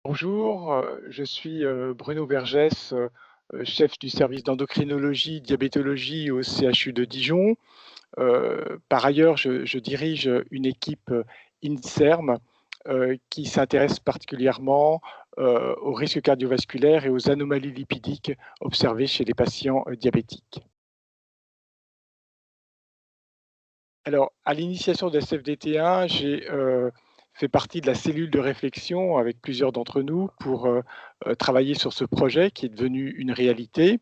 Bonjour, je suis, Bruno Vergès, chef du service d'endocrinologie, diabétologie au CHU de Dijon. Par ailleurs, je dirige une équipe, INSERM, qui s'intéresse particulièrement, aux risques cardiovasculaires et aux anomalies lipidiques observées chez les patients, diabétiques. Alors, à l'initiation de SFDT1, j'ai, fait partie de la cellule de réflexion avec plusieurs d'entre nous pour, travailler sur ce projet qui est devenu une réalité.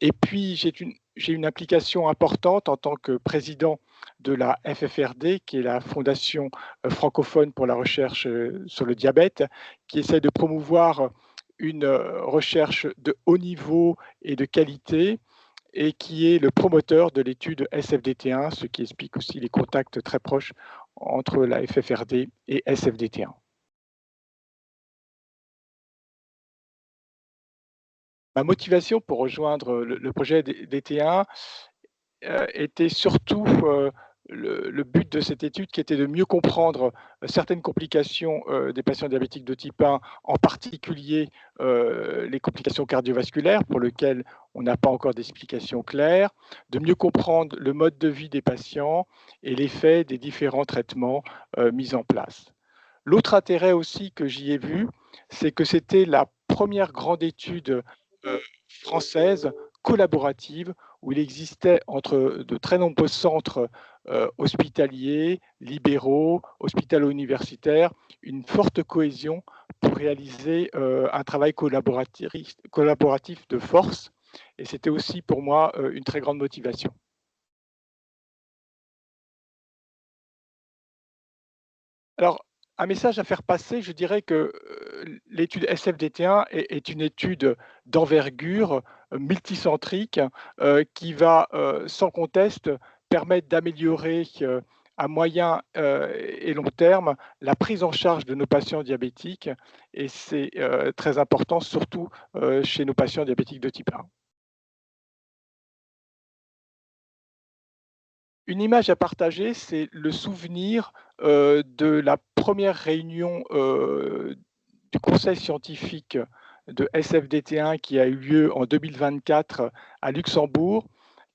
Et puis j'ai une implication importante en tant que président de la FFRD, qui est la Fondation, francophone pour la recherche, sur le diabète, qui essaie de promouvoir une, recherche de haut niveau et de qualité et qui est le promoteur de l'étude SFDT1, ce qui explique aussi les contacts très proches entre la FFRD et SFDT1. Ma motivation pour rejoindre le projet DT1, était surtout, le but de cette étude qui était de mieux comprendre, certaines complications, des patients diabétiques de type 1, en particulier, les complications cardiovasculaires pour lesquelles on n'a pas encore d'explication claire, de mieux comprendre le mode de vie des patients et l'effet des différents traitements, mis en place. L'autre intérêt aussi que j'y ai vu, c'est que c'était la première grande étude, française collaborative où il existait entre de très nombreux centres, hospitaliers, libéraux, hospitalo-universitaires, une forte cohésion pour réaliser, un travail collaboratif de force et c'était aussi pour moi, une très grande motivation. Alors, un message à faire passer, je dirais que, l'étude SFDT1 est une étude d'envergure, multicentrique, qui va, sans conteste permettre d'améliorer, à moyen, et long terme, la prise en charge de nos patients diabétiques et c'est, très important surtout, chez nos patients diabétiques de type 1. Une image à partager, c'est le souvenir, de la première réunion, du conseil scientifique de SFDT1 qui a eu lieu en 2024 à Luxembourg,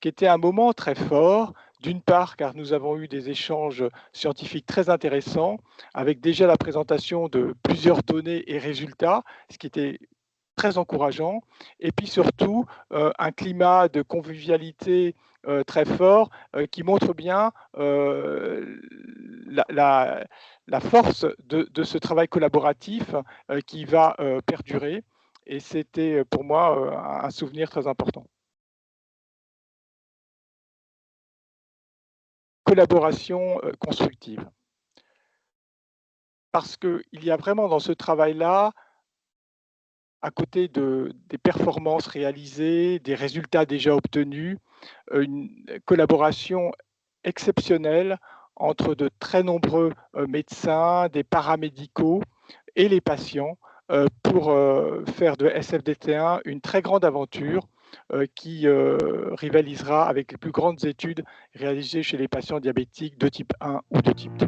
qui était un moment très fort. D'une part, car nous avons eu des échanges scientifiques très intéressants, avec déjà la présentation de plusieurs données et résultats, ce qui était très encourageant et puis surtout, un climat de convivialité, très fort, qui montre bien, la la la force de ce travail collaboratif, qui va, perdurer et c'était, pour moi, un souvenir très important. Collaboration, constructive. Parce qu'il y a vraiment dans ce travail-là, à côté des performances réalisées, des résultats déjà obtenus, une collaboration exceptionnelle entre de très nombreux, médecins, des paramédicaux et les patients, pour, faire de SFDT1 une très grande aventure, qui, rivalisera avec les plus grandes études réalisées chez les patients diabétiques de type 1 ou de type 2.